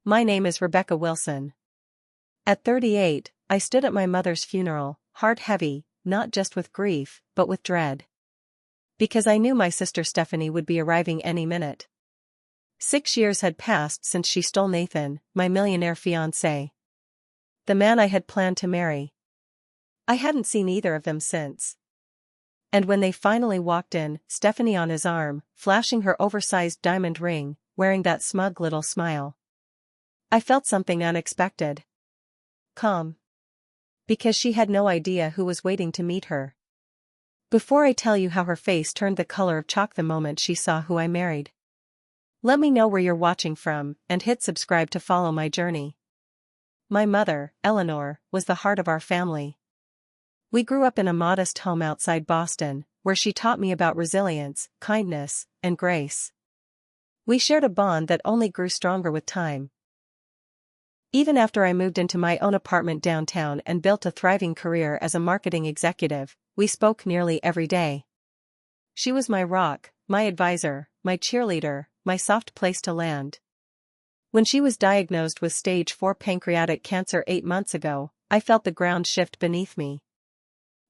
My name is Rebecca Wilson. At 38, I stood at my mother's funeral, heart heavy, not just with grief, but with dread. Because I knew my sister Stephanie would be arriving any minute. 6 years had passed since she stole Nathan, my millionaire fiancé. The man I had planned to marry. I hadn't seen either of them since. And when they finally walked in, Stephanie on his arm, flashing her oversized diamond ring, wearing that smug little smile. I felt something unexpected. Calm. Because she had no idea who was waiting to meet her. Before I tell you how her face turned the color of chalk the moment she saw who I married. Let me know where you're watching from, and hit subscribe to follow my journey. My mother, Eleanor, was the heart of our family. We grew up in a modest home outside Boston, where she taught me about resilience, kindness, and grace. We shared a bond that only grew stronger with time. Even after I moved into my own apartment downtown and built a thriving career as a marketing executive, we spoke nearly every day. She was my rock, my advisor, my cheerleader, my soft place to land. When she was diagnosed with stage 4 pancreatic cancer 8 months ago, I felt the ground shift beneath me.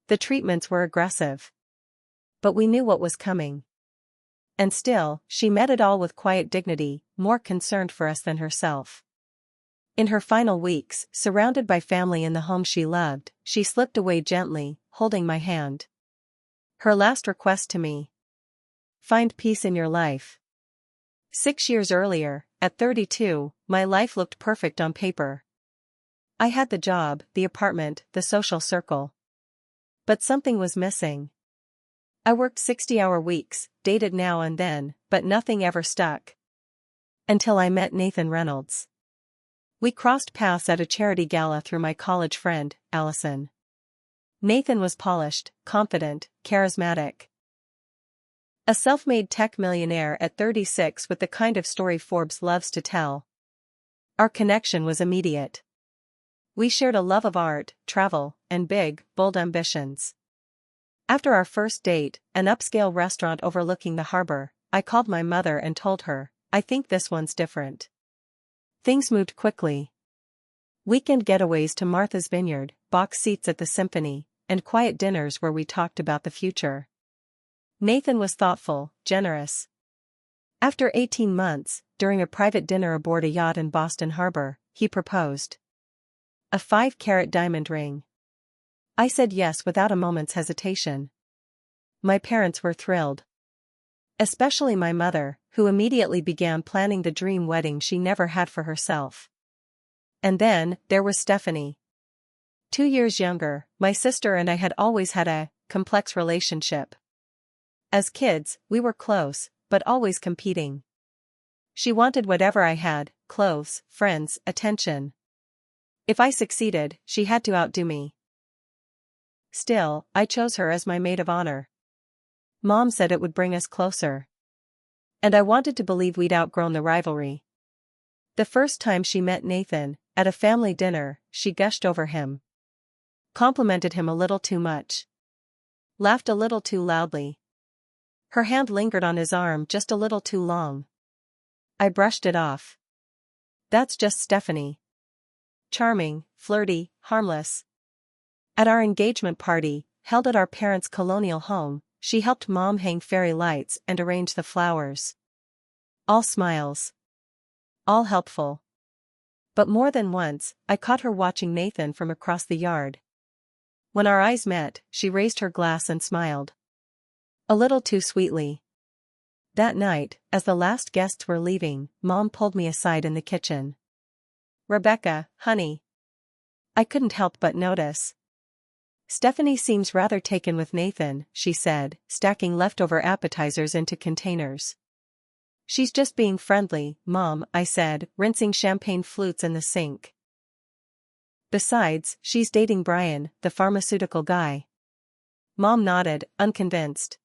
The treatments were aggressive. But we knew what was coming. And still, she met it all with quiet dignity, more concerned for us than herself. In her final weeks, surrounded by family in the home she loved, she slipped away gently, holding my hand. Her last request to me. Find peace in your life. 6 years earlier, at 32, my life looked perfect on paper. I had the job, the apartment, the social circle. But something was missing. I worked 60-hour weeks, dated now and then, but nothing ever stuck. Until I met Nathan Reynolds. We crossed paths at a charity gala through my college friend, Allison. Nathan was polished, confident, charismatic. A self-made tech millionaire at 36 with the kind of story Forbes loves to tell. Our connection was immediate. We shared a love of art, travel, and big, bold ambitions. After our first date, an upscale restaurant overlooking the harbor, I called my mother and told her, I think this one's different. Things moved quickly. Weekend getaways to Martha's Vineyard, box seats at the Symphony, and quiet dinners where we talked about the future. Nathan was thoughtful, generous. After 18 months, during a private dinner aboard a yacht in Boston Harbor, he proposed. A 5-carat diamond ring. I said yes without a moment's hesitation. My parents were thrilled. Especially my mother, who immediately began planning the dream wedding she never had for herself. And then, there was Stephanie. 2 years younger, my sister and I had always had a complex relationship. As kids, we were close, but always competing. She wanted whatever I had, clothes, friends, attention. If I succeeded, she had to outdo me. Still, I chose her as my maid of honor. Mom said it would bring us closer. And I wanted to believe we'd outgrown the rivalry. The first time she met Nathan, at a family dinner, she gushed over him. Complimented him a little too much. Laughed a little too loudly. Her hand lingered on his arm just a little too long. I brushed it off. That's just Stephanie. Charming, flirty, harmless. At our engagement party, held at our parents' colonial home, she helped Mom hang fairy lights and arrange the flowers. All smiles. All helpful. But more than once, I caught her watching Nathan from across the yard. When our eyes met, she raised her glass and smiled. A little too sweetly. That night, as the last guests were leaving, Mom pulled me aside in the kitchen. Rebecca, honey. I couldn't help but notice. Stephanie seems rather taken with Nathan, she said, stacking leftover appetizers into containers. She's just being friendly, Mom, I said, rinsing champagne flutes in the sink. Besides, she's dating Brian, the pharmaceutical guy. Mom nodded, unconvinced.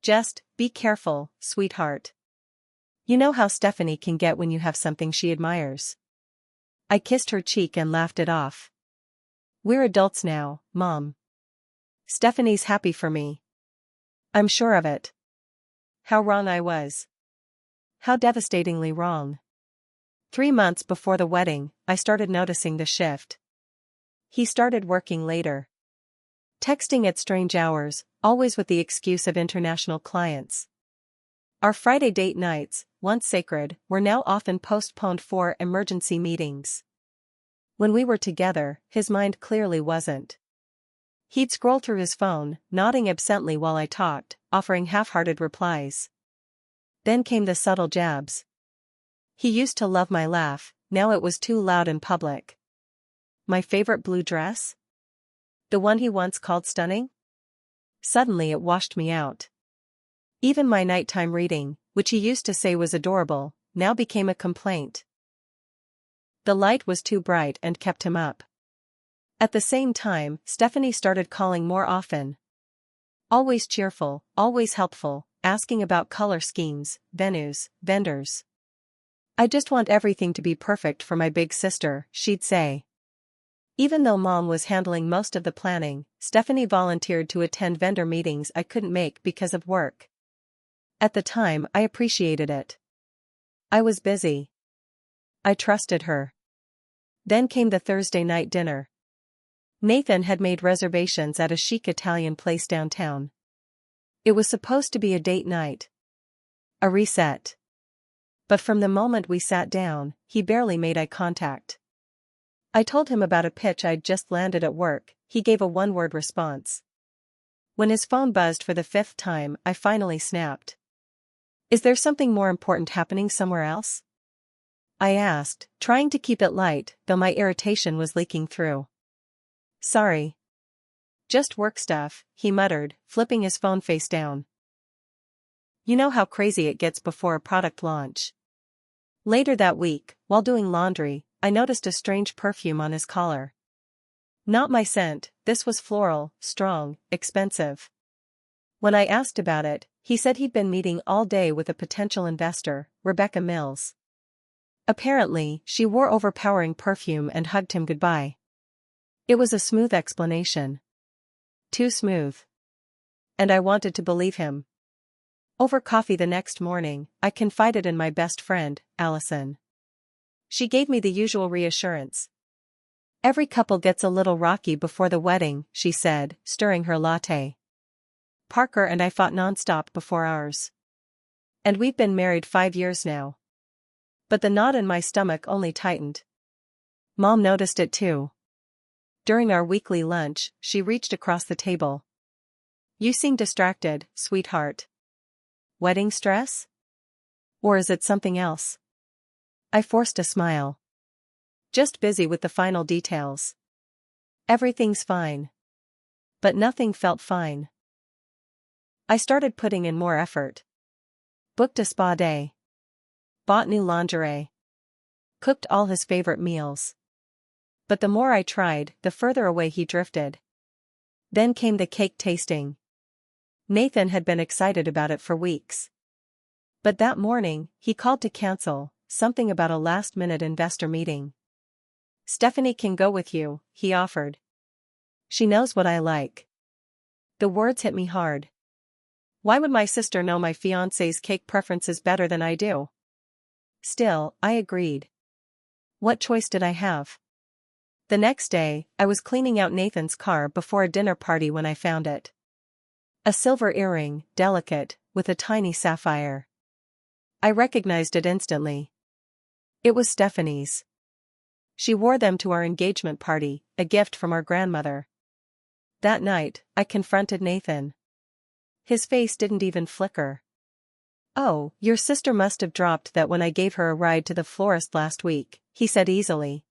Just, be careful, sweetheart. You know how Stephanie can get when you have something she admires. I kissed her cheek and laughed it off. We're adults now, Mom. Stephanie's happy for me. I'm sure of it. How wrong I was. How devastatingly wrong. 3 months before the wedding, I started noticing the shift. He started working later. Texting at strange hours, always with the excuse of international clients. Our Friday date nights, once sacred, were now often postponed for emergency meetings. When we were together, his mind clearly wasn't. He'd scroll through his phone, nodding absently while I talked, offering half-hearted replies. Then came the subtle jabs. He used to love my laugh, now it was too loud in public. My favorite blue dress? The one he once called stunning? Suddenly it washed me out. Even my nighttime reading, which he used to say was adorable, now became a complaint. The light was too bright and kept him up. At the same time, Stephanie started calling more often. Always cheerful, always helpful, asking about color schemes, venues, vendors. "I just want everything to be perfect for my big sister," she'd say. Even though Mom was handling most of the planning, Stephanie volunteered to attend vendor meetings I couldn't make because of work. At the time, I appreciated it. I was busy. I trusted her. Then came the Thursday night dinner. Nathan had made reservations at a chic Italian place downtown. It was supposed to be a date night. A reset. But from the moment we sat down, he barely made eye contact. I told him about a pitch I'd just landed at work. He gave a one-word response. When his phone buzzed for the 5th time, I finally snapped. "Is there something more important happening somewhere else?" I asked, trying to keep it light, though my irritation was leaking through. "Sorry. Just work stuff," he muttered, flipping his phone face down. You know how crazy it gets before a product launch. Later that week, while doing laundry, I noticed a strange perfume on his collar. Not my scent, this was floral, strong, expensive. When I asked about it, he said he'd been meeting all day with a potential investor, Rebecca Mills. Apparently, she wore overpowering perfume and hugged him goodbye. It was a smooth explanation. Too smooth. And I wanted to believe him. Over coffee the next morning, I confided in my best friend, Allison. She gave me the usual reassurance. "Every couple gets a little rocky before the wedding," she said, stirring her latte. "Parker and I fought nonstop before ours. And we've been married 5 years now." But the knot in my stomach only tightened. Mom noticed it too. During our weekly lunch, she reached across the table. "You seem distracted, sweetheart. Wedding stress? Or is it something else?" I forced a smile. "Just busy with the final details. Everything's fine." But nothing felt fine. I started putting in more effort. Booked a spa day. Bought new lingerie. Cooked all his favorite meals. But the more I tried, the further away he drifted. Then came the cake tasting. Nathan had been excited about it for weeks. But that morning, he called to cancel, something about a last-minute investor meeting. "Stephanie can go with you," he offered. "She knows what I like." The words hit me hard. Why would my sister know my fiancé's cake preferences better than I do? Still, I agreed. What choice did I have? The next day, I was cleaning out Nathan's car before a dinner party when I found it. A silver earring, delicate, with a tiny sapphire. I recognized it instantly. It was Stephanie's. She wore them to our engagement party, a gift from our grandmother. That night, I confronted Nathan. His face didn't even flicker. "Oh, your sister must have dropped that when I gave her a ride to the florist last week," he said easily.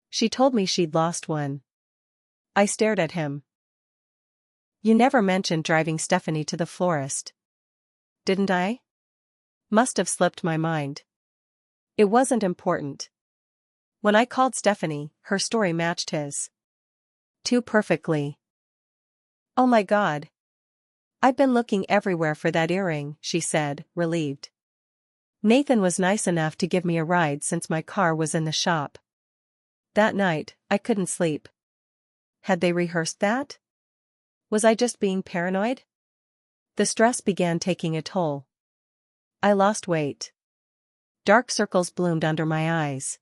"She told me she'd lost one." I stared at him. "You never mentioned driving Stephanie to the florist." "Didn't I?" Must have slipped my mind. It wasn't important. When I called Stephanie, her story matched his. Too perfectly. "Oh my God. I've been looking everywhere for that earring," she said, relieved. Nathan was nice enough to give me a ride since my car was in the shop. That night, I couldn't sleep. Had they rehearsed that? Was I just being paranoid? The stress began taking a toll. I lost weight. Dark circles bloomed under my eyes.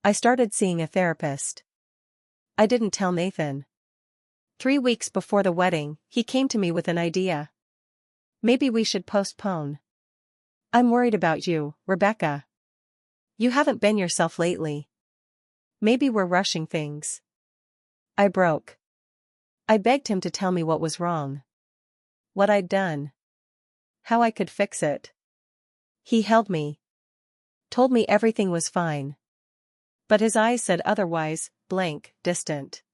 I started seeing a therapist. I didn't tell Nathan. 3 weeks before the wedding, he came to me with an idea. Maybe we should postpone. I'm worried about you, Rebecca. You haven't been yourself lately. Maybe we're rushing things. I broke. I begged him to tell me what was wrong. What I'd done. How I could fix it. He held me. Told me everything was fine. But his eyes said otherwise, blank, distant.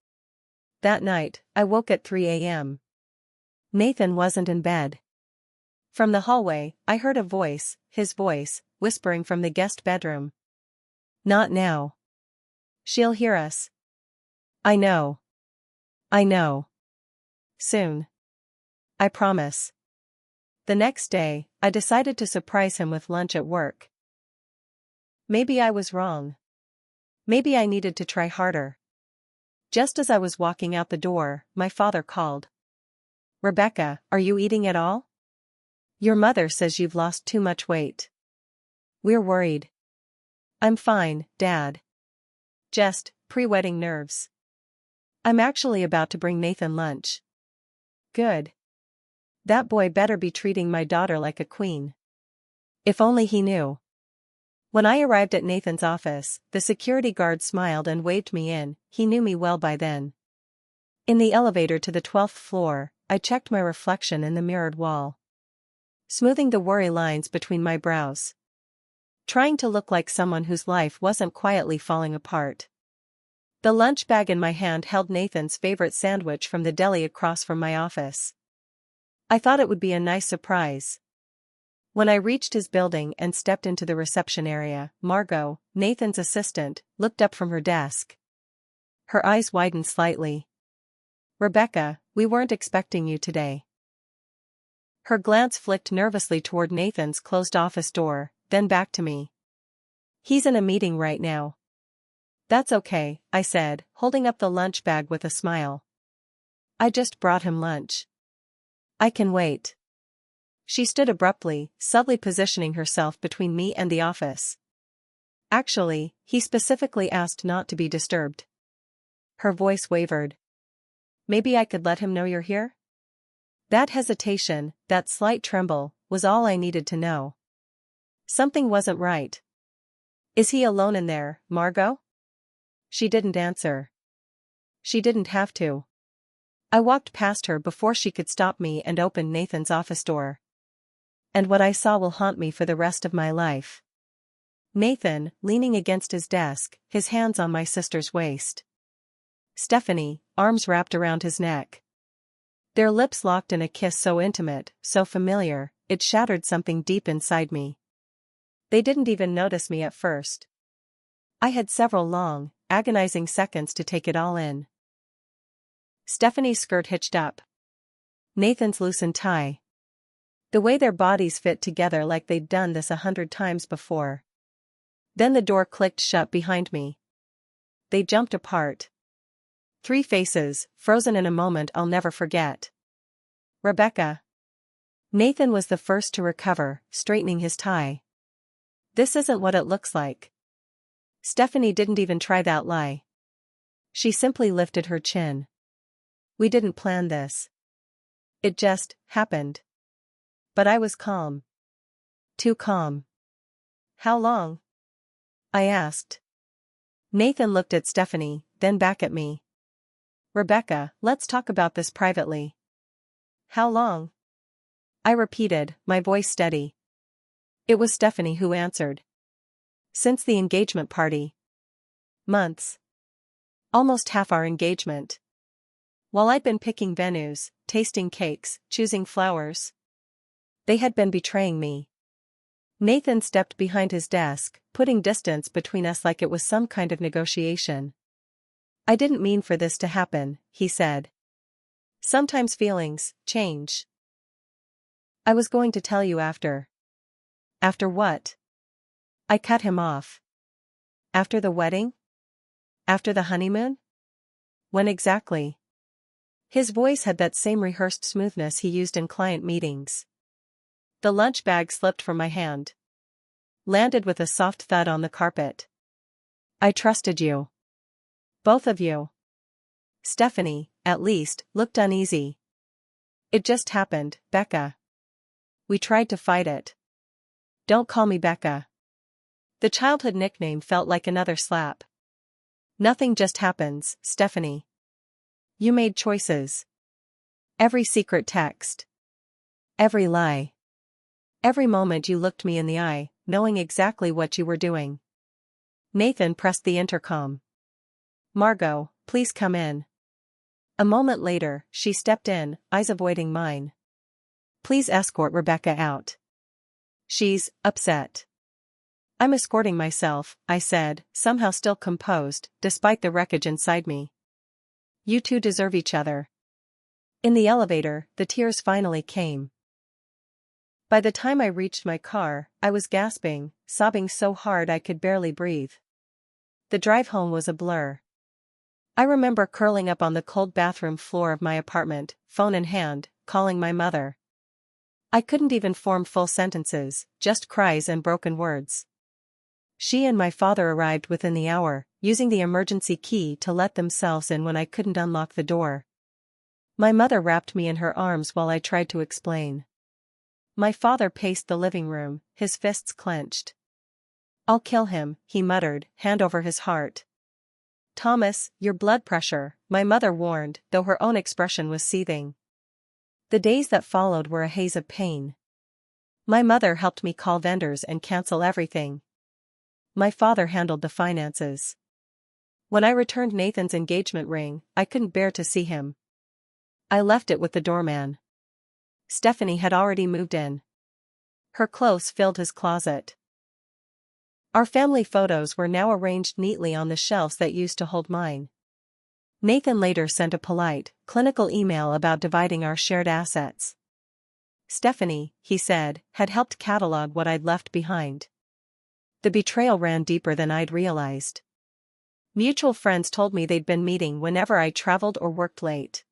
That night, I woke at 3 a.m. Nathan wasn't in bed. From the hallway, I heard a voice, his voice, whispering from the guest bedroom. Not now. She'll hear us. I know. I know. Soon. I promise. The next day, I decided to surprise him with lunch at work. Maybe I was wrong. Maybe I needed to try harder. Just as I was walking out the door, my father called. Rebecca, are you eating at all? Your mother says you've lost too much weight. We're worried. I'm fine, Dad. Just pre-wedding nerves. I'm actually about to bring Nathan lunch. Good. That boy better be treating my daughter like a queen. If only he knew. When I arrived at Nathan's office, the security guard smiled and waved me in. He knew me well by then. In the elevator to the 12th floor, I checked my reflection in the mirrored wall. Smoothing the worry lines between my brows. Trying to look like someone whose life wasn't quietly falling apart. The lunch bag in my hand held Nathan's favorite sandwich from the deli across from my office. I thought it would be a nice surprise. When I reached his building and stepped into the reception area, Margot, Nathan's assistant, looked up from her desk. Her eyes widened slightly. Rebecca, we weren't expecting you today. Her glance flicked nervously toward Nathan's closed office door, then back to me. He's in a meeting right now. That's okay, I said, holding up the lunch bag with a smile. I just brought him lunch. I can wait. She stood abruptly, subtly positioning herself between me and the office. Actually, he specifically asked not to be disturbed. Her voice wavered. Maybe I could let him know you're here? That hesitation, that slight tremble, was all I needed to know. Something wasn't right. Is he alone in there, Margot? She didn't answer. She didn't have to. I walked past her before she could stop me and opened Nathan's office door. And what I saw will haunt me for the rest of my life. Nathan, leaning against his desk, his hands on my sister's waist. Stephanie, arms wrapped around his neck. Their lips locked in a kiss so intimate, so familiar, it shattered something deep inside me. They didn't even notice me at first. I had several long, agonizing seconds to take it all in. Stephanie's skirt hitched up. Nathan's loosened tie. The way their bodies fit together like they'd done this 100 times before. Then the door clicked shut behind me. They jumped apart. 3 faces, frozen in a moment I'll never forget. Rebecca. Nathan was the first to recover, straightening his tie. This isn't what it looks like. Stephanie didn't even try that lie. She simply lifted her chin. We didn't plan this. It just happened. But I was calm. Too calm. How long? I asked. Nathan looked at Stephanie, then back at me. Rebecca, let's talk about this privately. How long? I repeated, my voice steady. It was Stephanie who answered. Since the engagement party. Months. Almost half our engagement. While I'd been picking venues, tasting cakes, choosing flowers. They had been betraying me. Nathan stepped behind his desk, putting distance between us like it was some kind of negotiation. I didn't mean for this to happen, he said. Sometimes feelings change. I was going to tell you after. After what? I cut him off. After the wedding? After the honeymoon? When exactly? His voice had that same rehearsed smoothness he used in client meetings. The lunch bag slipped from my hand. landed with a soft thud on the carpet. I trusted you. Both of you. Stephanie, at least, looked uneasy. It just happened, Becca. We tried to fight it. Don't call me Becca. The childhood nickname felt like another slap. Nothing just happens, Stephanie. You made choices. Every secret text. Every lie. Every moment you looked me in the eye, knowing exactly what you were doing. Nathan pressed the intercom. Margot, please come in. A moment later, she stepped in, eyes avoiding mine. Please escort Rebecca out. She's upset. I'm escorting myself, I said, somehow still composed, despite the wreckage inside me. You two deserve each other. In the elevator, the tears finally came. By the time I reached my car, I was gasping, sobbing so hard I could barely breathe. The drive home was a blur. I remember curling up on the cold bathroom floor of my apartment, phone in hand, calling my mother. I couldn't even form full sentences, just cries and broken words. She and my father arrived within the hour, using the emergency key to let themselves in when I couldn't unlock the door. My mother wrapped me in her arms while I tried to explain. My father paced the living room, his fists clenched. I'll kill him, he muttered, hand over his heart. Thomas, your blood pressure, my mother warned, though her own expression was seething. The days that followed were a haze of pain. My mother helped me call vendors and cancel everything. My father handled the finances. When I returned Nathan's engagement ring, I couldn't bear to see him. I left it with the doorman. Stephanie had already moved in. Her clothes filled his closet. Our family photos were now arranged neatly on the shelves that used to hold mine. Nathan later sent a polite, clinical email about dividing our shared assets. Stephanie, he said, had helped catalog what I'd left behind. The betrayal ran deeper than I'd realized. Mutual friends told me they'd been meeting whenever I traveled or worked late.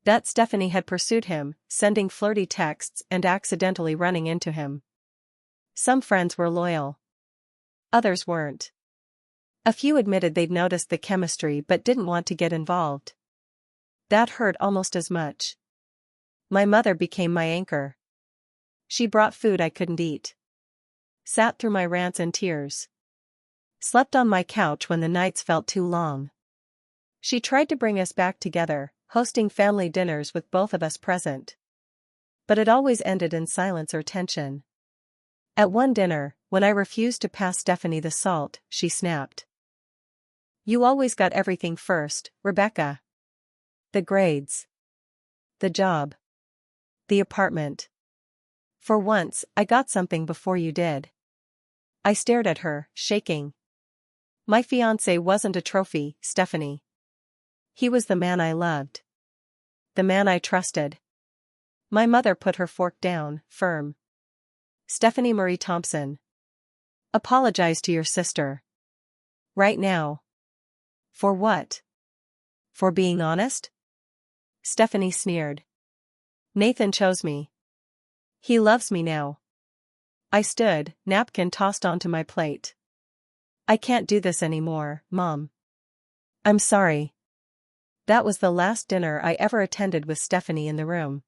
That Stephanie had pursued him, sending flirty texts and accidentally running into him. Some friends were loyal. Others weren't. A few admitted they'd noticed the chemistry but didn't want to get involved. That hurt almost as much. My mother became my anchor. She brought food I couldn't eat. Sat through my rants and tears. Slept on my couch when the nights felt too long. She tried to bring us back together, hosting family dinners with both of us present. But it always ended in silence or tension. At one dinner, when I refused to pass Stephanie the salt, she snapped. You always got everything first, Rebecca. The grades. The job. The apartment. For once, I got something before you did. I stared at her, shaking. My fiancé wasn't a trophy, Stephanie. He was the man I loved. The man I trusted. My mother put her fork down, firm. Stephanie Marie Thompson. Apologize to your sister. Right now. For what? For being honest? Stephanie sneered. Nathan chose me. He loves me now. I stood, napkin tossed onto my plate. I can't do this anymore, Mom. I'm sorry. That was the last dinner I ever attended with Stephanie in the room.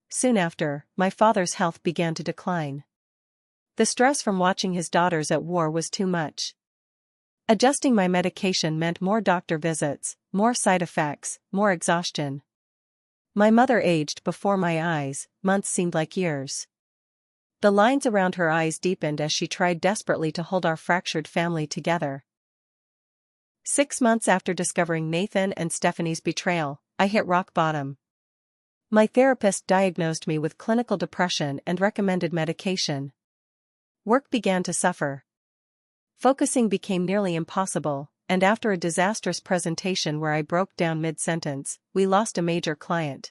Soon after, my father's health began to decline. The stress from watching his daughters at war was too much. Adjusting my medication meant more doctor visits, more side effects, more exhaustion. My mother aged before my eyes, months seemed like years. The lines around her eyes deepened as she tried desperately to hold our fractured family together. 6 months after discovering Nathan and Stephanie's betrayal, I hit rock bottom. My therapist diagnosed me with clinical depression and recommended medication. Work began to suffer. Focusing became nearly impossible, and after a disastrous presentation where I broke down mid-sentence, we lost a major client.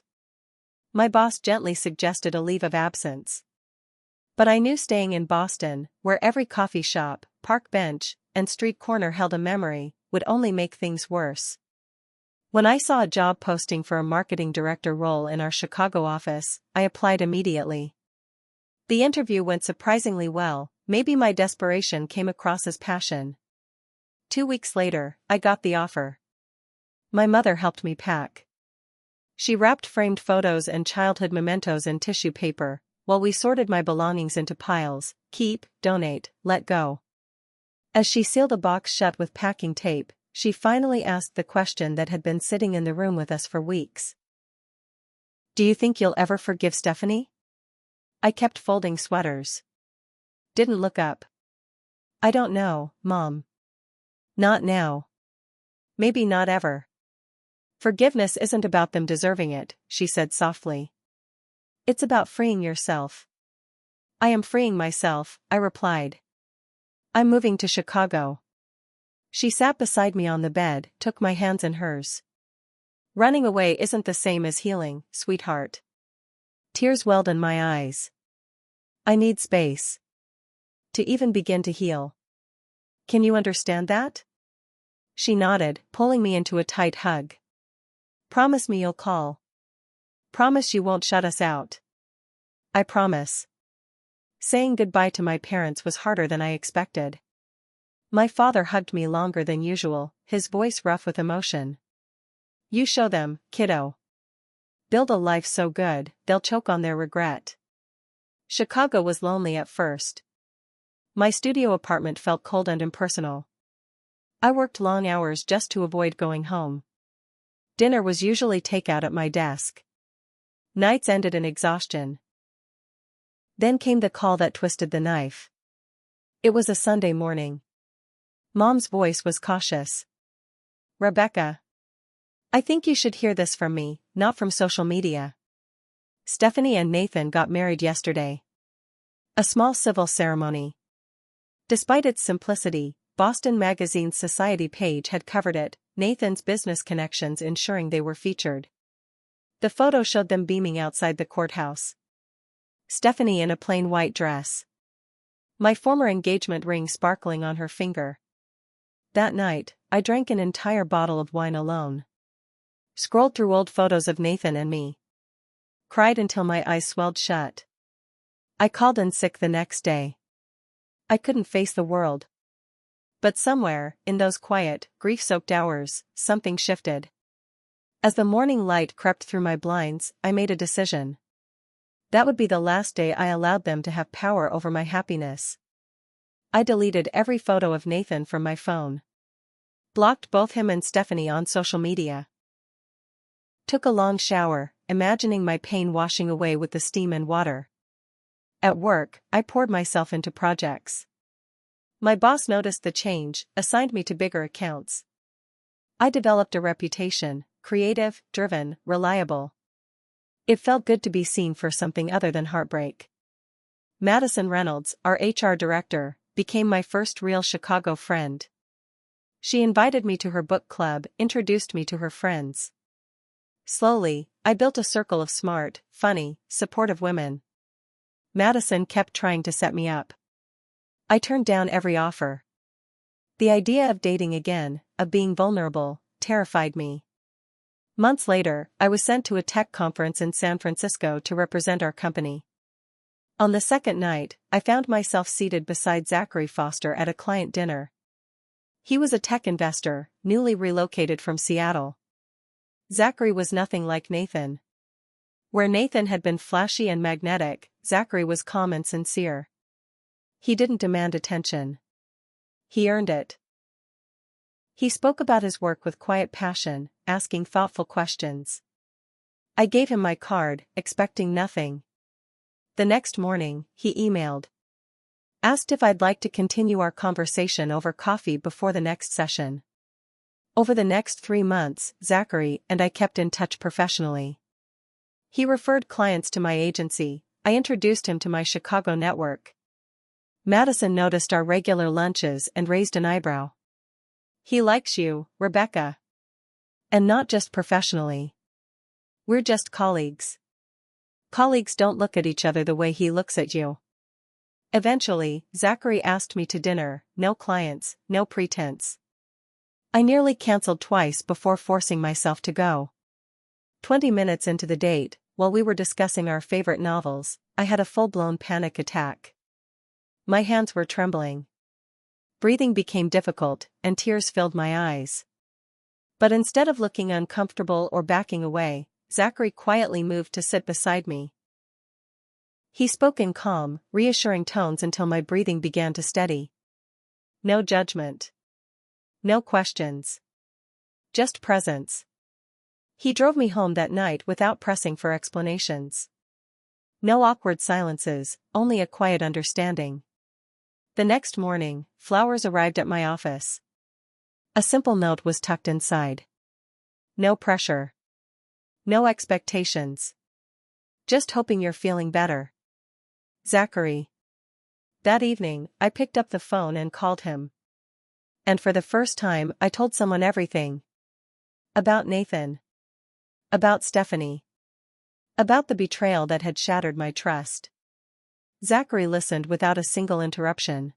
My boss gently suggested a leave of absence. But I knew staying in Boston, where every coffee shop, park bench, and street corner held a memory, would only make things worse. When I saw a job posting for a marketing director role in our Chicago office, I applied immediately. The interview went surprisingly well, maybe my desperation came across as passion. 2 weeks later, I got the offer. My mother helped me pack. She wrapped framed photos and childhood mementos in tissue paper, while we sorted my belongings into piles: keep, donate, let go. As she sealed a box shut with packing tape, she finally asked the question that had been sitting in the room with us for weeks. Do you think you'll ever forgive Stephanie? I kept folding sweaters. Didn't look up. I don't know, Mom. Not now. Maybe not ever. Forgiveness isn't about them deserving it, she said softly. It's about freeing yourself. I am freeing myself, I replied. I'm moving to Chicago. She sat beside me on the bed, took my hands in hers. Running away isn't the same as healing, sweetheart. Tears welled in my eyes. I need space. To even begin to heal. Can you understand that? She nodded, pulling me into a tight hug. Promise me you'll call. Promise you won't shut us out. I promise. Saying goodbye to my parents was harder than I expected. My father hugged me longer than usual, his voice rough with emotion. You show them, kiddo. Build a life so good, they'll choke on their regret. Chicago was lonely at first. My studio apartment felt cold and impersonal. I worked long hours just to avoid going home. Dinner was usually takeout at my desk. Nights ended in exhaustion. Then came the call that twisted the knife. It was a Sunday morning. Mom's voice was cautious. Rebecca. I think you should hear this from me, not from social media. Stephanie and Nathan got married yesterday. A small civil ceremony. Despite its simplicity, Boston Magazine's Society page had covered it, Nathan's business connections ensuring they were featured. The photo showed them beaming outside the courthouse. Stephanie in a plain white dress. My former engagement ring sparkling on her finger. That night, I drank an entire bottle of wine alone. Scrolled through old photos of Nathan and me. Cried until my eyes swelled shut. I called in sick the next day. I couldn't face the world. But somewhere, in those quiet, grief-soaked hours, something shifted. As the morning light crept through my blinds, I made a decision. That would be the last day I allowed them to have power over my happiness. I deleted every photo of Nathan from my phone. Blocked both him and Stephanie on social media. Took a long shower, imagining my pain washing away with the steam and water. At work, I poured myself into projects. My boss noticed the change, assigned me to bigger accounts. I developed a reputation, creative, driven, reliable. It felt good to be seen for something other than heartbreak. Madison Reynolds, our HR director, became my first real Chicago friend. She invited me to her book club, introduced me to her friends. Slowly, I built a circle of smart, funny, supportive women. Madison kept trying to set me up. I turned down every offer. The idea of dating again, of being vulnerable, terrified me. Months later, I was sent to a tech conference in San Francisco to represent our company. On the second night, I found myself seated beside Zachary Foster at a client dinner. He was a tech investor, newly relocated from Seattle. Zachary was nothing like Nathan. Where Nathan had been flashy and magnetic, Zachary was calm and sincere. He didn't demand attention. He earned it. He spoke about his work with quiet passion, asking thoughtful questions. I gave him my card, expecting nothing. The next morning, he emailed. Asked if I'd like to continue our conversation over coffee before the next session. Over the next 3 months, Zachary and I kept in touch professionally. He referred clients to my agency, I introduced him to my Chicago network. Madison noticed our regular lunches and raised an eyebrow. He likes you, Rebecca. And not just professionally. We're just colleagues. Colleagues don't look at each other the way he looks at you. Eventually, Zachary asked me to dinner, no clients, no pretense. I nearly canceled twice before forcing myself to go. 20 minutes into the date, while we were discussing our favorite novels, I had a full-blown panic attack. My hands were trembling. Breathing became difficult, and tears filled my eyes. But instead of looking uncomfortable or backing away, Zachary quietly moved to sit beside me. He spoke in calm, reassuring tones until my breathing began to steady. No judgment. No questions. Just presence. He drove me home that night without pressing for explanations. No awkward silences, only a quiet understanding. The next morning, flowers arrived at my office. A simple note was tucked inside. No pressure. No expectations. Just hoping you're feeling better. Zachary. That evening, I picked up the phone and called him. And for the first time, I told someone everything. About Nathan. About Stephanie. About the betrayal that had shattered my trust. Zachary listened without a single interruption.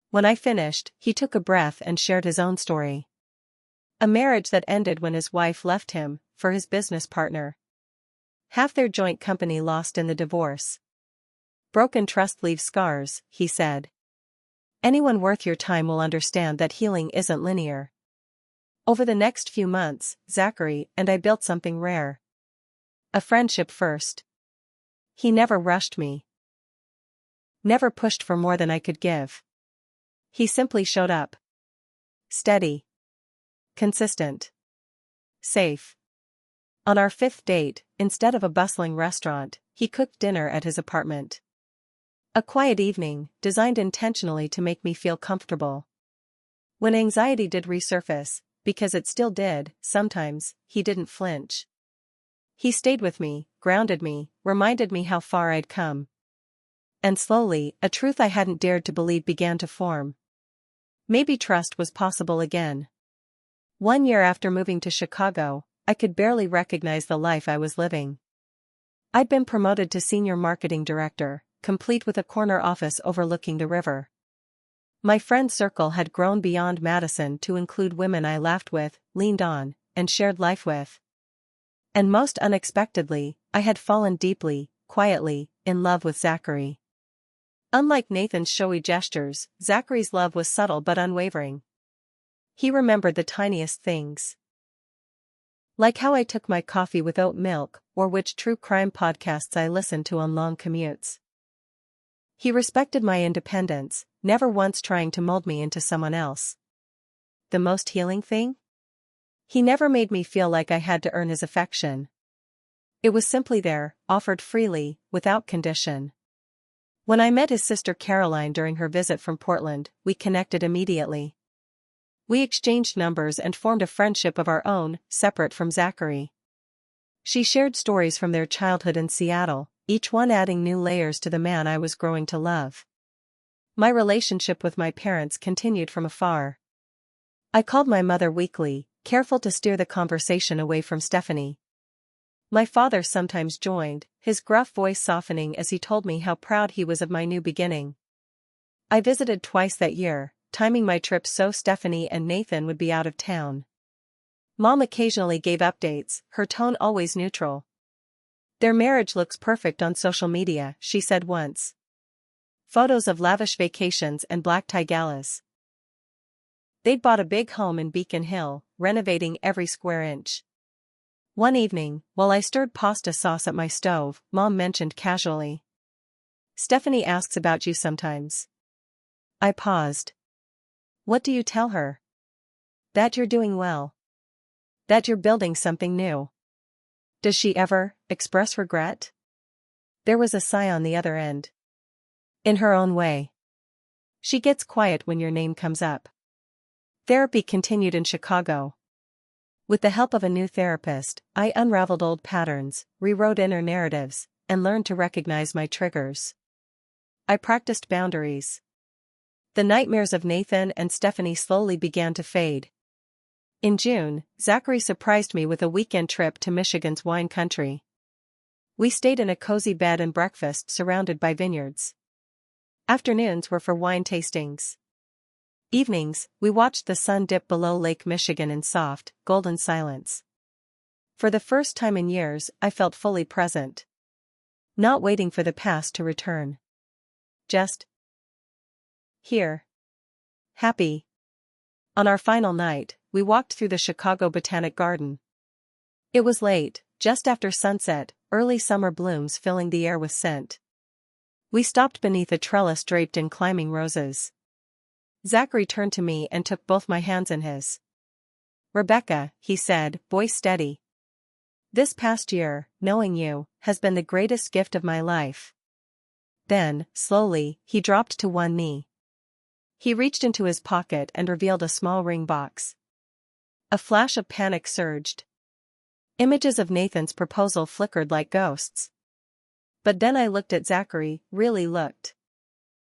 When I finished, he took a breath and shared his own story. A marriage that ended when his wife left him, for his business partner. Half their joint company lost in the divorce. Broken trust leaves scars, he said. Anyone worth your time will understand that healing isn't linear. Over the next few months, Zachary and I built something rare. A friendship first. He never rushed me. Never pushed for more than I could give. He simply showed up. Steady. Consistent. Safe. On our 5th date, instead of a bustling restaurant, he cooked dinner at his apartment. A quiet evening, designed intentionally to make me feel comfortable. When anxiety did resurface, because it still did, sometimes, he didn't flinch. He stayed with me, grounded me, reminded me how far I'd come. And slowly, a truth I hadn't dared to believe began to form. Maybe trust was possible again. 1 year after moving to Chicago, I could barely recognize the life I was living. I'd been promoted to senior marketing director, complete with a corner office overlooking the river. My friend circle had grown beyond Madison to include women I laughed with, leaned on, and shared life with. And most unexpectedly, I had fallen deeply, quietly, in love with Zachary. Unlike Nathan's showy gestures, Zachary's love was subtle but unwavering. He remembered the tiniest things. Like how I took my coffee with oat milk, or which true crime podcasts I listened to on long commutes. He respected my independence, never once trying to mold me into someone else. The most healing thing? He never made me feel like I had to earn his affection. It was simply there, offered freely, without condition. When I met his sister Caroline during her visit from Portland, we connected immediately. We exchanged numbers and formed a friendship of our own, separate from Zachary. She shared stories from their childhood in Seattle, each one adding new layers to the man I was growing to love. My relationship with my parents continued from afar. I called my mother weekly, careful to steer the conversation away from Stephanie. My father sometimes joined, his gruff voice softening as he told me how proud he was of my new beginning. I visited twice that year, timing my trips so Stephanie and Nathan would be out of town. Mom occasionally gave updates, her tone always neutral. Their marriage looks perfect on social media, she said once. Photos of lavish vacations and black tie galas. They'd bought a big home in Beacon Hill, renovating every square inch. One evening, while I stirred pasta sauce at my stove, Mom mentioned casually. Stephanie asks about you sometimes. I paused. What do you tell her? That you're doing well. That you're building something new. Does she ever express regret? There was a sigh on the other end. In her own way. She gets quiet when your name comes up. Therapy continued in Chicago. With the help of a new therapist, I unraveled old patterns, rewrote inner narratives, and learned to recognize my triggers. I practiced boundaries. The nightmares of Nathan and Stephanie slowly began to fade. In June, Zachary surprised me with a weekend trip to Michigan's wine country. We stayed in a cozy bed and breakfast surrounded by vineyards. Afternoons were for wine tastings. Evenings, we watched the sun dip below Lake Michigan in soft, golden silence. For the first time in years, I felt fully present. Not waiting for the past to return. Just Here. Happy. On our final night, we walked through the Chicago Botanic Garden. It was late, just after sunset, early summer blooms filling the air with scent. We stopped beneath a trellis draped in climbing roses. Zachary turned to me and took both my hands in his. "Rebecca," he said, voice steady. "This past year, knowing you, has been the greatest gift of my life." Then, slowly, he dropped to one knee. He reached into his pocket and revealed a small ring box. A flash of panic surged. Images of Nathan's proposal flickered like ghosts. But then I looked at Zachary, really looked.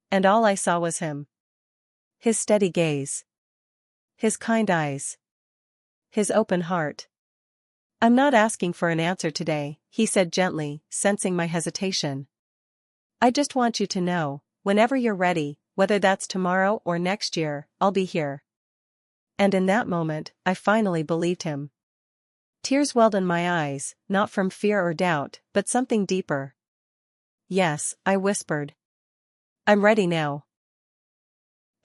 And all I saw was him. His steady gaze. His kind eyes. His open heart. "I'm not asking for an answer today," he said gently, sensing my hesitation. "I just want you to know, whenever you're ready, whether that's tomorrow or next year, I'll be here." And in that moment, I finally believed him. Tears welled in my eyes, not from fear or doubt, but something deeper. "Yes," I whispered. "I'm ready now."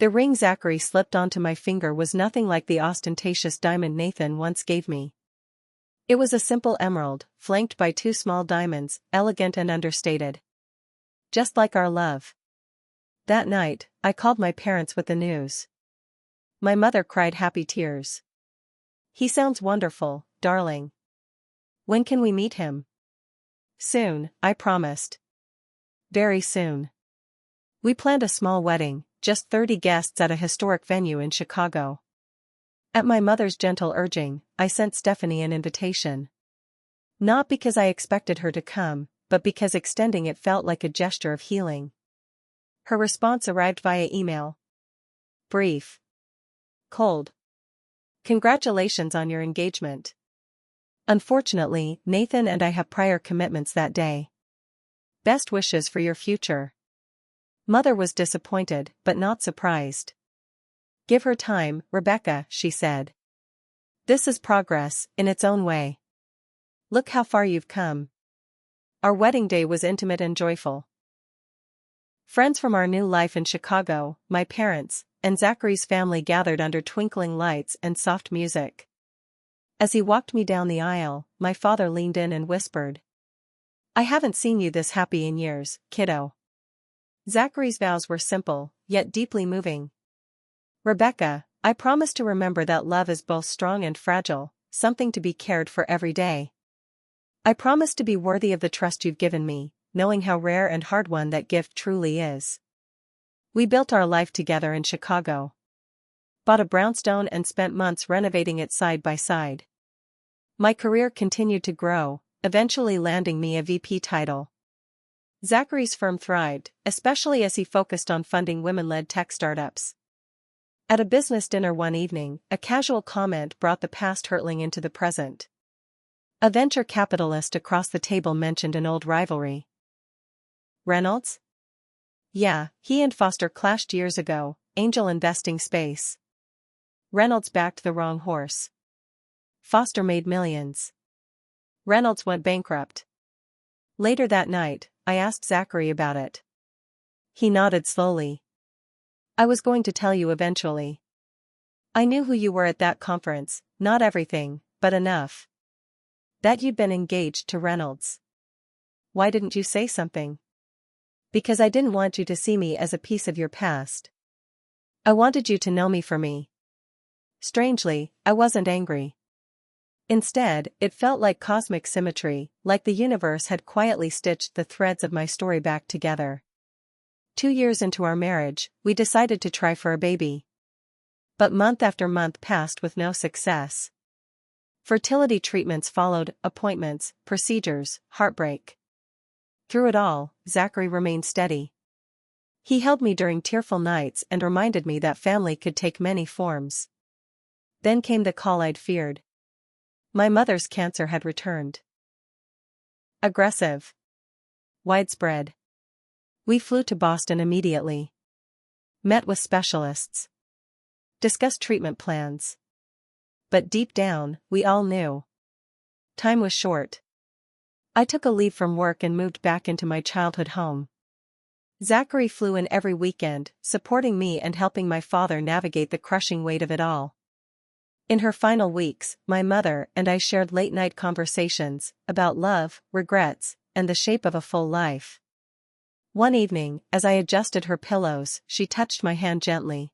The ring Zachary slipped onto my finger was nothing like the ostentatious diamond Nathan once gave me. It was a simple emerald, flanked by two small diamonds, elegant and understated. Just like our love. That night, I called my parents with the news. My mother cried happy tears. "He sounds wonderful, darling. When can we meet him?" "Soon," I promised. "Very soon." We planned a small wedding, just 30 guests at a historic venue in Chicago. At my mother's gentle urging, I sent Stephanie an invitation. Not because I expected her to come, but because extending it felt like a gesture of healing. Her response arrived via email. Brief. Cold. "Congratulations on your engagement. Unfortunately, Nathan and I have prior commitments that day. Best wishes for your future." Mother was disappointed, but not surprised. "Give her time, Rebecca," she said. "This is progress, in its own way. Look how far you've come." Our wedding day was intimate and joyful. Friends from our new life in Chicago, my parents, and Zachary's family gathered under twinkling lights and soft music. As he walked me down the aisle, my father leaned in and whispered, "I haven't seen you this happy in years, kiddo." Zachary's vows were simple, yet deeply moving. "Rebecca, I promise to remember that love is both strong and fragile, something to be cared for every day. I promise to be worthy of the trust you've given me, knowing how rare and hard-won that gift truly is." We built our life together in Chicago. Bought a brownstone and spent months renovating it side by side. My career continued to grow, eventually landing me a VP title. Zachary's firm thrived, especially as he focused on funding women-led tech startups. At a business dinner one evening, a casual comment brought the past hurtling into the present. A venture capitalist across the table mentioned an old rivalry. "Reynolds?" "Yeah, he and Foster clashed years ago, angel investing space. Reynolds backed the wrong horse. Foster made millions. Reynolds went bankrupt." Later that night, I asked Zachary about it. He nodded slowly. "I was going to tell you eventually. I knew who you were at that conference, not everything, but enough. That you'd been engaged to Reynolds. Why didn't you say something?" "Because I didn't want you to see me as a piece of your past. I wanted you to know me for me." Strangely, I wasn't angry. Instead, it felt like cosmic symmetry, like the universe had quietly stitched the threads of my story back together. 2 years into our marriage, we decided to try for a baby. But month after month passed with no success. Fertility treatments followed, appointments, procedures, heartbreak. Through it all, Zachary remained steady. He held me during tearful nights and reminded me that family could take many forms. Then came the call I'd feared. My mother's cancer had returned. Aggressive. Widespread. We flew to Boston immediately. Met with specialists. Discussed treatment plans. But deep down, we all knew. Time was short. I took a leave from work and moved back into my childhood home. Zachary flew in every weekend, supporting me and helping my father navigate the crushing weight of it all. In her final weeks, my mother and I shared late-night conversations about love, regrets, and the shape of a full life. One evening, as I adjusted her pillows, she touched my hand gently.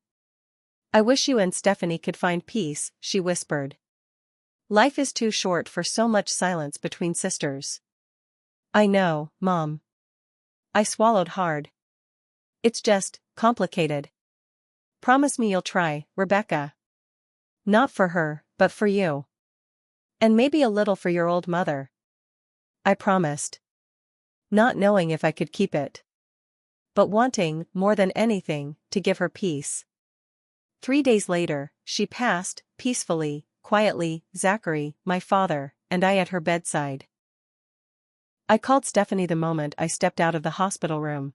"I wish you and Stephanie could find peace," she whispered. "Life is too short for so much silence between sisters." "I know, Mom." I swallowed hard. "It's just complicated." "Promise me you'll try, Rebecca." "Not for her, but for you. And maybe a little for your old mother." I promised. Not knowing if I could keep it. But wanting, more than anything, to give her peace. 3 days later, she passed, peacefully, quietly, Zachary, my father, and I at her bedside. I called Stephanie the moment I stepped out of the hospital room.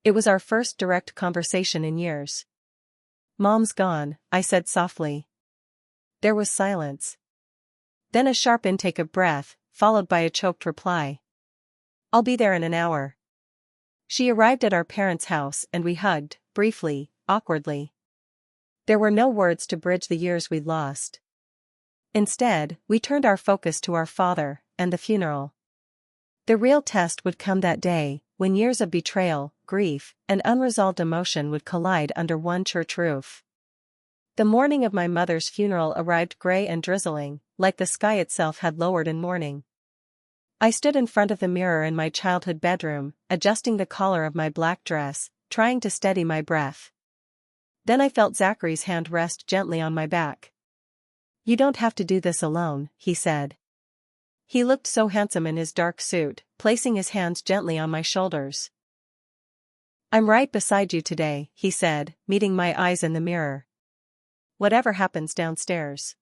It was our first direct conversation in years. "Mom's gone," I said softly. There was silence. Then a sharp intake of breath, followed by a choked reply. "I'll be there in an hour." She arrived at our parents' house and we hugged, briefly, awkwardly. There were no words to bridge the years we'd lost. Instead, we turned our focus to our father, and the funeral. The real test would come that day, when years of betrayal, grief, and unresolved emotion would collide under one church roof. The morning of my mother's funeral arrived gray and drizzling, like the sky itself had lowered in mourning. I stood in front of the mirror in my childhood bedroom, adjusting the collar of my black dress, trying to steady my breath. Then I felt Zachary's hand rest gently on my back. "You don't have to do this alone," he said. He looked so handsome in his dark suit, placing his hands gently on my shoulders. "I'm right beside you today," he said, meeting my eyes in the mirror. "Whatever happens downstairs."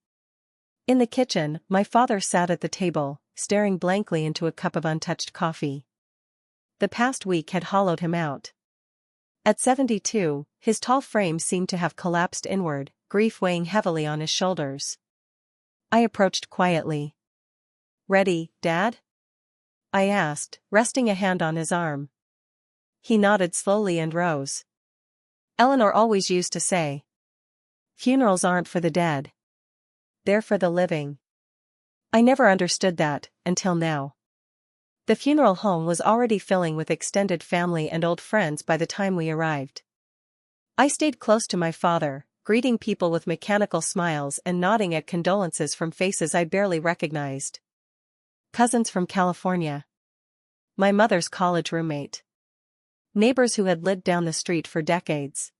In the kitchen, my father sat at the table, staring blankly into a cup of untouched coffee. The past week had hollowed him out. At 72, his tall frame seemed to have collapsed inward, grief weighing heavily on his shoulders. I approached quietly. "Ready, Dad?" I asked, resting a hand on his arm. He nodded slowly and rose. "Eleanor always used to say, funerals aren't for the dead. They're for the living." I never understood that, until now. The funeral home was already filling with extended family and old friends by the time we arrived. I stayed close to my father, greeting people with mechanical smiles and nodding at condolences from faces I barely recognized. Cousins from California. My mother's college roommate. Neighbors who had lived down the street for decades.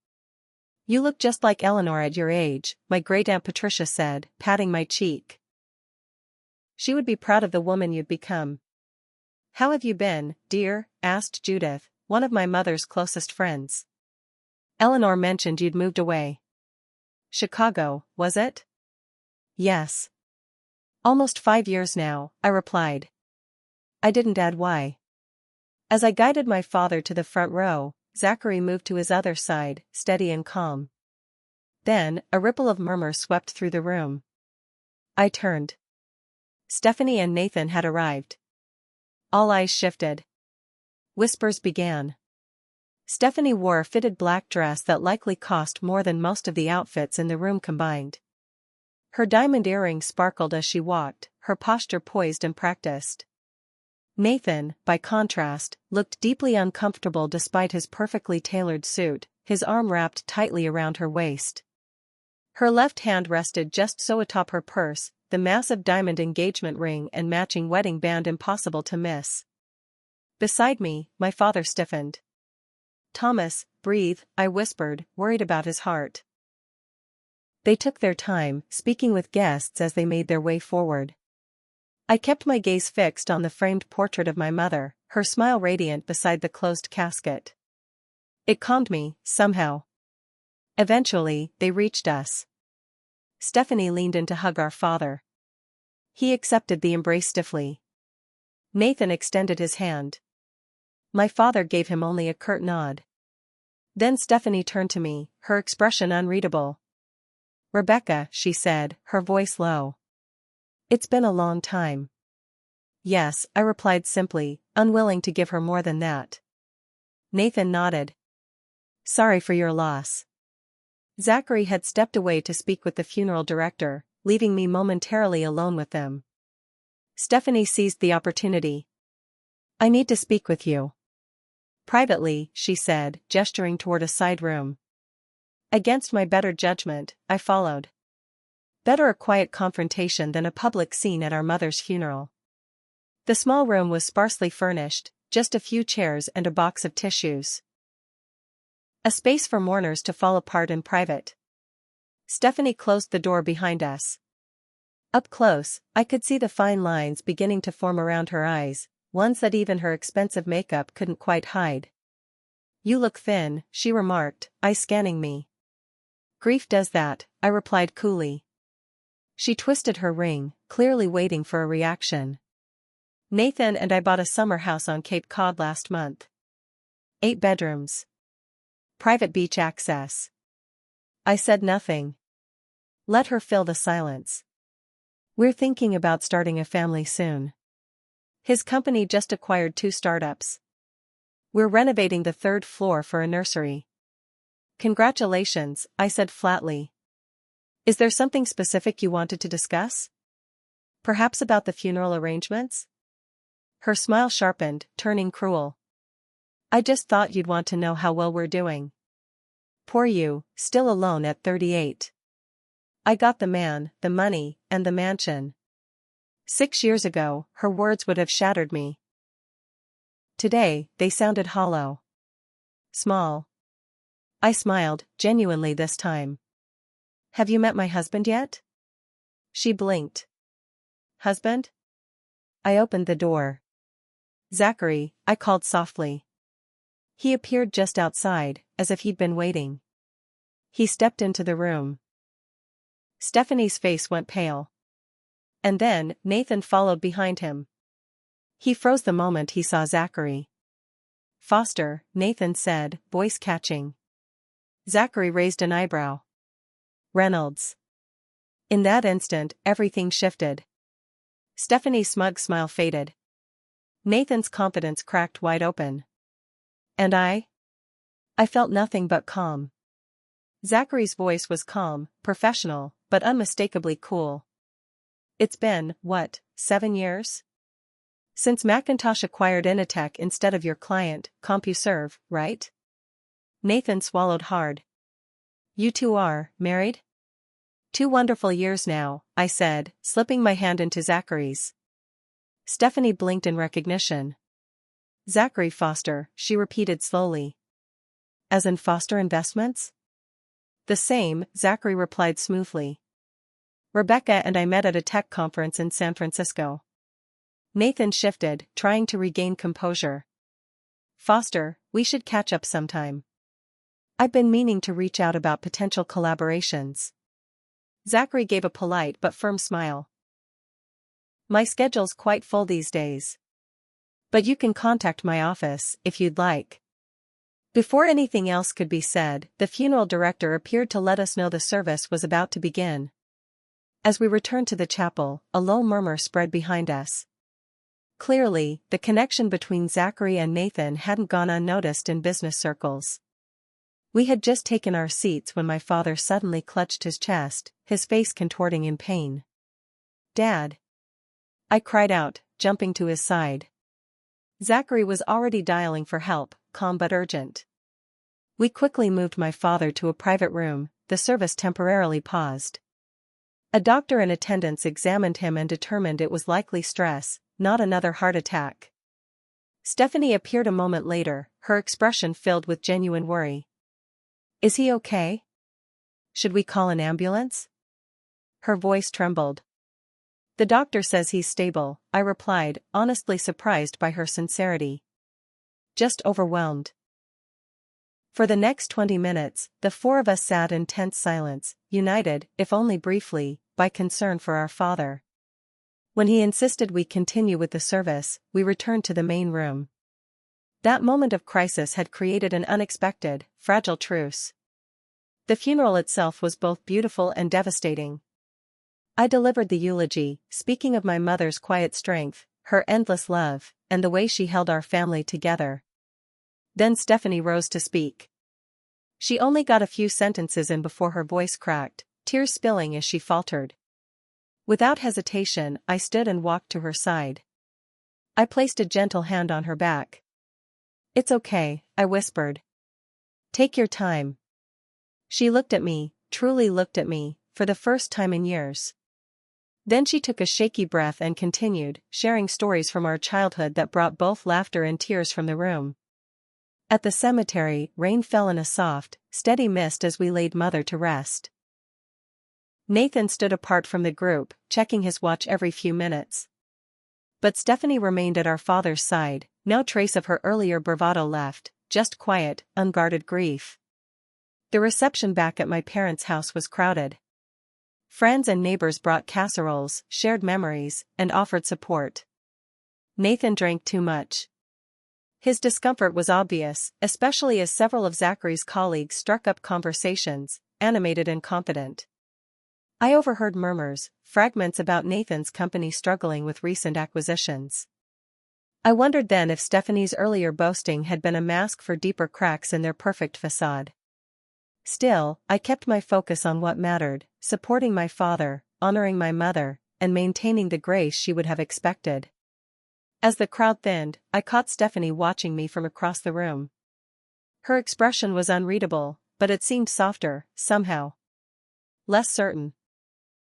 "You look just like Eleanor at your age," my great-aunt Patricia said, patting my cheek. "She would be proud of the woman you'd become." "How have you been, dear?" asked Judith, one of my mother's closest friends. "Eleanor mentioned you'd moved away." "Chicago, was it?" "Yes. Almost 5 years now," I replied. I didn't add why. As I guided my father to the front row, Zachary moved to his other side, steady and calm. Then, a ripple of murmur swept through the room. I turned. Stephanie and Nathan had arrived. All eyes shifted. Whispers began. Stephanie wore a fitted black dress that likely cost more than most of the outfits in the room combined. Her diamond earrings sparkled as she walked, her posture poised and practiced. Nathan, by contrast, looked deeply uncomfortable despite his perfectly tailored suit, his arm wrapped tightly around her waist. Her left hand rested just so atop her purse, the massive diamond engagement ring and matching wedding band impossible to miss. Beside me, my father stiffened. "Thomas, breathe," I whispered, worried about his heart. They took their time, speaking with guests as they made their way forward. I kept my gaze fixed on the framed portrait of my mother, her smile radiant beside the closed casket. It calmed me, somehow. Eventually, they reached us. Stephanie leaned in to hug our father. He accepted the embrace stiffly. Nathan extended his hand. My father gave him only a curt nod. Then Stephanie turned to me, her expression unreadable. "Rebecca," she said, her voice low. "It's been a long time." "Yes," I replied simply, unwilling to give her more than that. Nathan nodded. Sorry for your loss. Zachary had stepped away to speak with the funeral director, leaving me momentarily alone with them. Stephanie seized the opportunity. I need to speak with you. Privately, she said, gesturing toward a side room. Against my better judgment, I followed. Better a quiet confrontation than a public scene at our mother's funeral. The small room was sparsely furnished, just a few chairs and a box of tissues. A space for mourners to fall apart in private. Stephanie closed the door behind us. Up close, I could see the fine lines beginning to form around her eyes, ones that even her expensive makeup couldn't quite hide. You look thin, she remarked, eyes scanning me. Grief does that, I replied coolly. She twisted her ring, clearly waiting for a reaction. Nathan and I bought a summer house on Cape Cod last month. 8 bedrooms. Private beach access. I said nothing. Let her fill the silence. We're thinking about starting a family soon. His company just acquired 2 startups. We're renovating the 3rd floor for a nursery. Congratulations, I said flatly. Is there something specific you wanted to discuss? Perhaps about the funeral arrangements? Her smile sharpened, turning cruel. I just thought you'd want to know how well we're doing. Poor you, still alone at 38. I got the man, the money, and the mansion. 6 years ago, her words would have shattered me. Today, they sounded hollow. Small. I smiled, genuinely this time. Have you met my husband yet? She blinked. Husband? I opened the door. Zachary, I called softly. He appeared just outside, as if he'd been waiting. He stepped into the room. Stephanie's face went pale. And then, Nathan followed behind him. He froze the moment he saw Zachary. Foster, Nathan said, voice catching. Zachary raised an eyebrow. Reynolds. In that instant, everything shifted. Stephanie's smug smile faded. Nathan's confidence cracked wide open. And I felt nothing but calm. Zachary's voice was calm, professional, but unmistakably cool. It's been, 7 years? Since Macintosh acquired Initech instead of your client, CompuServe, right? Nathan swallowed hard. You two are married? 2 wonderful years now, I said, slipping my hand into Zachary's. Stephanie blinked in recognition. Zachary Foster, she repeated slowly. As in Foster Investments? The same, Zachary replied smoothly. Rebecca and I met at a tech conference in San Francisco. Nathan shifted, trying to regain composure. Foster, we should catch up sometime. I've been meaning to reach out about potential collaborations. Zachary gave a polite but firm smile. My schedule's quite full these days. But you can contact my office, if you'd like. Before anything else could be said, the funeral director appeared to let us know the service was about to begin. As we returned to the chapel, a low murmur spread behind us. Clearly, the connection between Zachary and Nathan hadn't gone unnoticed in business circles. We had just taken our seats when my father suddenly clutched his chest, his face contorting in pain. Dad! I cried out, jumping to his side. Zachary was already dialing for help, calm but urgent. We quickly moved my father to a private room, the service temporarily paused. A doctor in attendance examined him and determined it was likely stress, not another heart attack. Stephanie appeared a moment later, her expression filled with genuine worry. Is he okay? Should we call an ambulance? Her voice trembled. The doctor says he's stable, I replied, honestly surprised by her sincerity. Just overwhelmed. For the next 20 minutes, the 4 of us sat in tense silence, united, if only briefly, by concern for our father. When he insisted we continue with the service, we returned to the main room. That moment of crisis had created an unexpected, fragile truce. The funeral itself was both beautiful and devastating. I delivered the eulogy, speaking of my mother's quiet strength, her endless love, and the way she held our family together. Then Stephanie rose to speak. She only got a few sentences in before her voice cracked, tears spilling as she faltered. Without hesitation, I stood and walked to her side. I placed a gentle hand on her back. "It's okay," I whispered. "Take your time." She looked at me, truly looked at me, for the first time in years. Then she took a shaky breath and continued, sharing stories from our childhood that brought both laughter and tears from the room. At the cemetery, rain fell in a soft, steady mist as we laid Mother to rest. Nathan stood apart from the group, checking his watch every few minutes. But Stephanie remained at our father's side, no trace of her earlier bravado left, just quiet, unguarded grief. The reception back at my parents' house was crowded. Friends and neighbors brought casseroles, shared memories, and offered support. Nathan drank too much. His discomfort was obvious, especially as several of Zachary's colleagues struck up conversations, animated and confident. I overheard murmurs, fragments about Nathan's company struggling with recent acquisitions. I wondered then if Stephanie's earlier boasting had been a mask for deeper cracks in their perfect facade. Still, I kept my focus on what mattered, supporting my father, honoring my mother, and maintaining the grace she would have expected. As the crowd thinned, I caught Stephanie watching me from across the room. Her expression was unreadable, but it seemed softer, somehow. Less certain.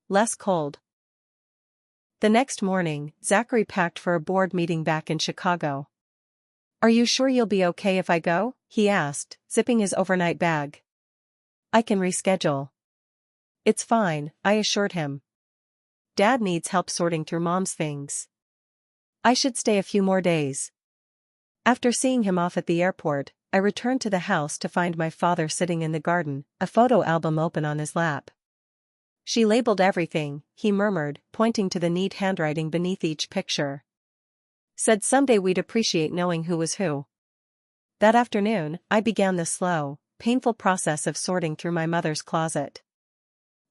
Less cold. The next morning, Zachary packed for a board meeting back in Chicago. "Are you sure you'll be okay if I go?" he asked, zipping his overnight bag. "I can reschedule." "It's fine," I assured him. "Dad needs help sorting through Mom's things. I should stay a few more days." After seeing him off at the airport, I returned to the house to find my father sitting in the garden, a photo album open on his lap. "She labeled everything," he murmured, pointing to the neat handwriting beneath each picture. "Said someday we'd appreciate knowing who was who." That afternoon, I began the slow, painful process of sorting through my mother's closet.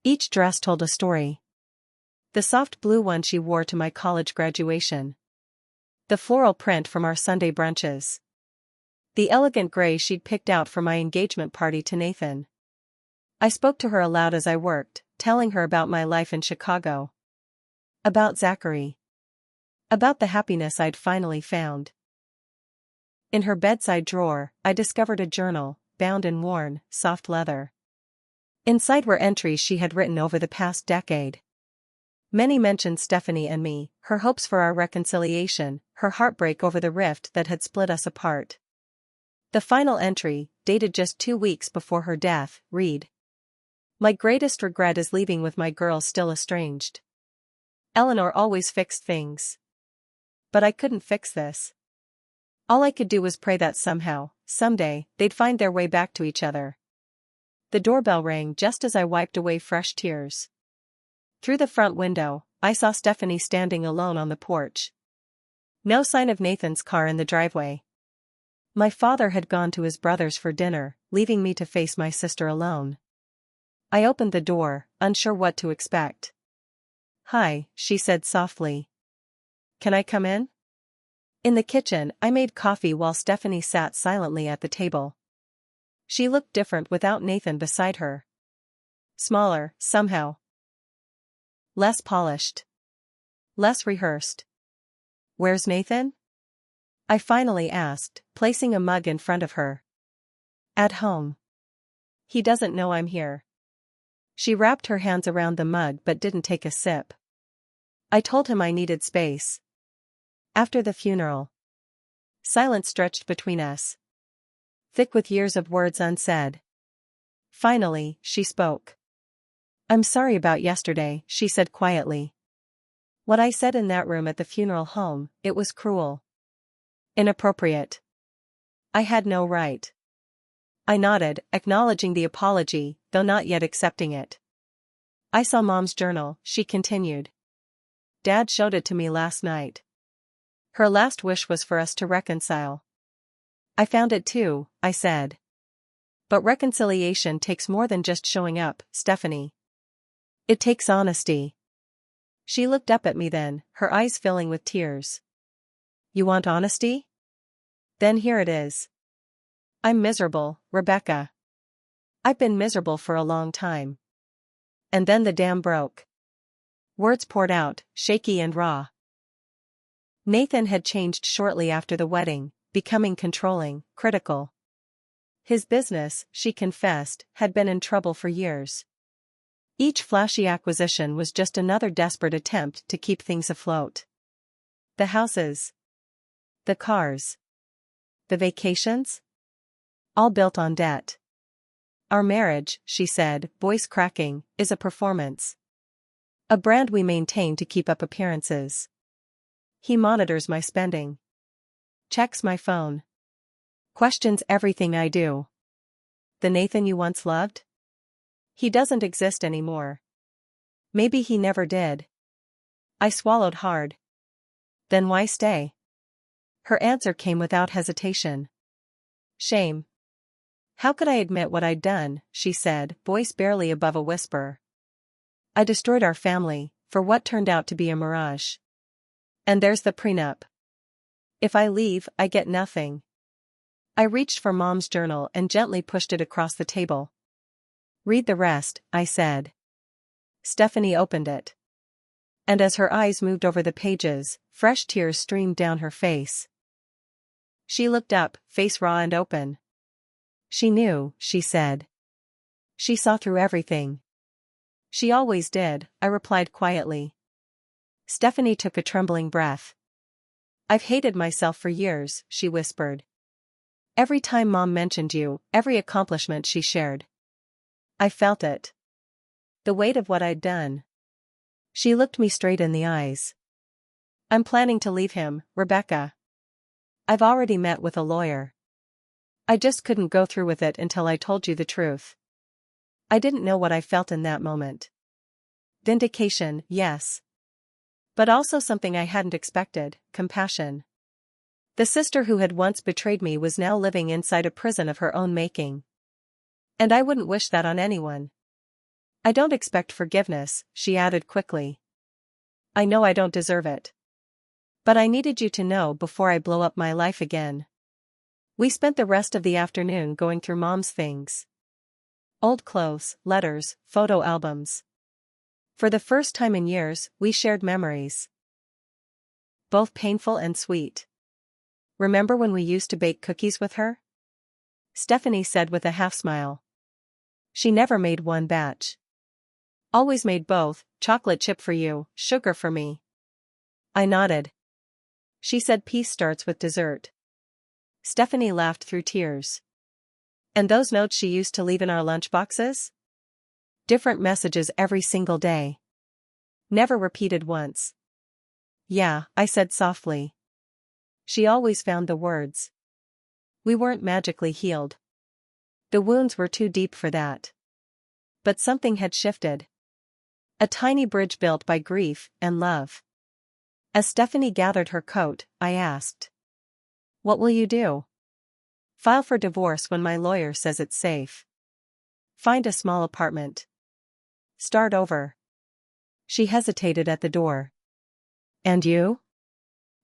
Each dress told a story. The soft blue one she wore to my college graduation. The floral print from our Sunday brunches. The elegant gray she'd picked out for my engagement party to Nathan. I spoke to her aloud as I worked, telling her about my life in Chicago. About Zachary. About the happiness I'd finally found. In her bedside drawer, I discovered a journal, bound in worn, soft leather. Inside were entries she had written over the past decade. Many mentioned Stephanie and me, her hopes for our reconciliation, her heartbreak over the rift that had split us apart. The final entry, dated just 2 weeks before her death, read: "My greatest regret is leaving with my girls still estranged. Eleanor always fixed things. But I couldn't fix this. All I could do was pray that somehow, someday, they'd find their way back to each other." The doorbell rang just as I wiped away fresh tears. Through the front window, I saw Stephanie standing alone on the porch. No sign of Nathan's car in the driveway. My father had gone to his brother's for dinner, leaving me to face my sister alone. I opened the door, unsure what to expect. "Hi," she said softly. "Can I come in?" In the kitchen, I made coffee while Stephanie sat silently at the table. She looked different without Nathan beside her. Smaller, somehow. Less polished. Less rehearsed. "Where's Nathan?" I finally asked, placing a mug in front of her. "At home. He doesn't know I'm here." She wrapped her hands around the mug but didn't take a sip. I told him I needed space. After the funeral. Silence stretched between us. Thick with years of words unsaid. Finally, she spoke. "I'm sorry about yesterday," she said quietly. "What I said in that room at the funeral home, it was cruel. Inappropriate. I had no right." I nodded, acknowledging the apology, though not yet accepting it. "I saw Mom's journal," she continued. "Dad showed it to me last night. Her last wish was for us to reconcile." "I found it too," I said. "But reconciliation takes more than just showing up, Stephanie. It takes honesty." She looked up at me then, her eyes filling with tears. "You want honesty? Then here it is. I'm miserable, Rebecca. I've been miserable for a long time. And then the dam broke. Words poured out, shaky and raw. Nathan had changed shortly after the wedding, becoming controlling, critical. His business, she confessed, had been in trouble for years. Each flashy acquisition was just another desperate attempt to keep things afloat. The houses. The cars. The vacations? All built on debt. Our marriage, she said, voice cracking, is a performance. A brand we maintain to keep up appearances. He monitors my spending. Checks my phone. Questions everything I do. The Nathan you once loved? He doesn't exist anymore. Maybe he never did. I swallowed hard. Then why stay? Her answer came without hesitation. Shame. How could I admit what I'd done, she said, voice barely above a whisper. I destroyed our family, for what turned out to be a mirage. And there's the prenup. If I leave, I get nothing. I reached for Mom's journal and gently pushed it across the table. Read the rest, I said. Stephanie opened it. And as her eyes moved over the pages, fresh tears streamed down her face. She looked up, face raw and open. She knew, she said. She saw through everything. She always did, I replied quietly. Stephanie took a trembling breath. I've hated myself for years, she whispered. Every time Mom mentioned you, every accomplishment she shared. I felt it. The weight of what I'd done. She looked me straight in the eyes. I'm planning to leave him, Rebecca. I've already met with a lawyer. I just couldn't go through with it until I told you the truth. I didn't know what I felt in that moment. Vindication, yes. But also something I hadn't expected, compassion. The sister who had once betrayed me was now living inside a prison of her own making. And I wouldn't wish that on anyone. I don't expect forgiveness, she added quickly. I know I don't deserve it. But I needed you to know before I blow up my life again. We spent the rest of the afternoon going through Mom's things. Old clothes, letters, photo albums. For the first time in years, we shared memories. Both painful and sweet. Remember when we used to bake cookies with her? Stephanie said with a half-smile. She never made one batch. Always made both, chocolate chip for you, sugar for me. I nodded. She said peace starts with dessert. Stephanie laughed through tears. And those notes she used to leave in our lunchboxes? Different messages every single day. Never repeated once. Yeah, I said softly. She always found the words. We weren't magically healed. The wounds were too deep for that. But something had shifted. A tiny bridge built by grief and love. As Stephanie gathered her coat, I asked. What will you do? File for divorce when my lawyer says it's safe. Find a small apartment. Start over. She hesitated at the door. And you?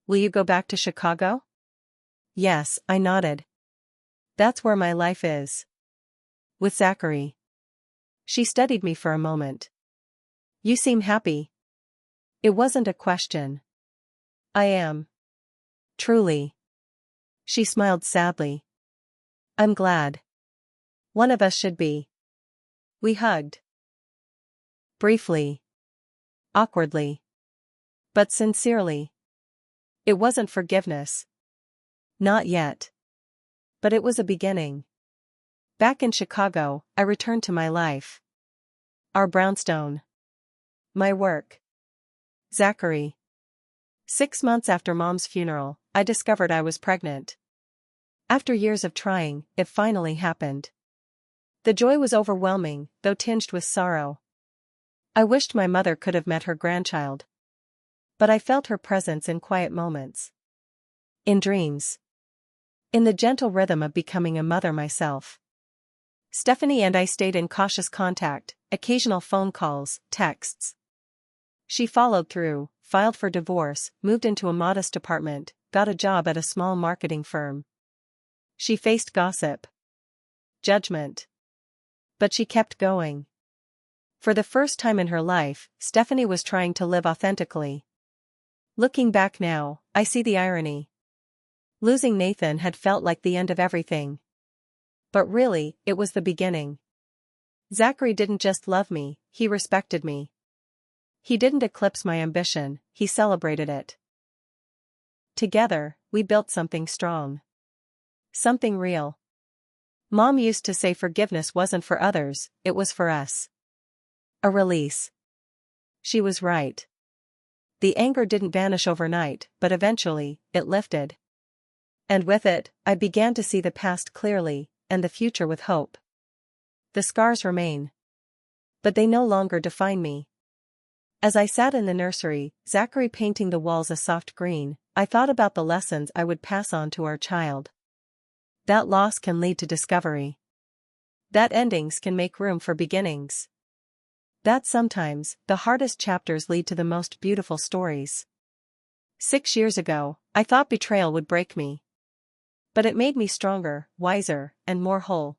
Will you go back to Chicago? Yes, I nodded. That's where my life is. With Zachary. She studied me for a moment. You seem happy. It wasn't a question. I am. Truly. She smiled sadly. I'm glad. One of us should be. We hugged. Briefly. Awkwardly. But sincerely. It wasn't forgiveness. Not yet. But it was a beginning. Back in Chicago, I returned to my life. Our brownstone. My work. Zachary. 6 months after Mom's funeral, I discovered I was pregnant. After years of trying, it finally happened. The joy was overwhelming, though tinged with sorrow. I wished my mother could have met her grandchild. But I felt her presence in quiet moments. In dreams. In the gentle rhythm of becoming a mother myself. Stephanie and I stayed in cautious contact, occasional phone calls, texts. She followed through, filed for divorce, moved into a modest apartment, got a job at a small marketing firm. She faced gossip, judgment. But she kept going. For the first time in her life, Stephanie was trying to live authentically. Looking back now, I see the irony. Losing Nathan had felt like the end of everything. But really, it was the beginning. Zachary didn't just love me, he respected me. He didn't eclipse my ambition, he celebrated it. Together, we built something strong. Something real. Mom used to say forgiveness wasn't for others, it was for us. A release. She was right. The anger didn't vanish overnight, but eventually, it lifted. And with it, I began to see the past clearly, and the future with hope. The scars remain. But they no longer define me. As I sat in the nursery, Zachary painting the walls a soft green, I thought about the lessons I would pass on to our child. That loss can lead to discovery. That endings can make room for beginnings. That sometimes, the hardest chapters lead to the most beautiful stories. 6 years ago, I thought betrayal would break me. But it made me stronger, wiser, and more whole.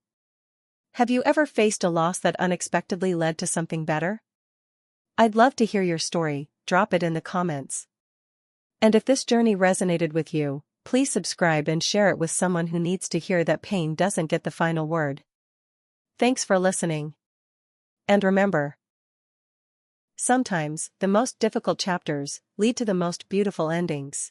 Have you ever faced a loss that unexpectedly led to something better? I'd love to hear your story, drop it in the comments. And if this journey resonated with you, please subscribe and share it with someone who needs to hear that pain doesn't get the final word. Thanks for listening. And remember, sometimes, the most difficult chapters lead to the most beautiful endings.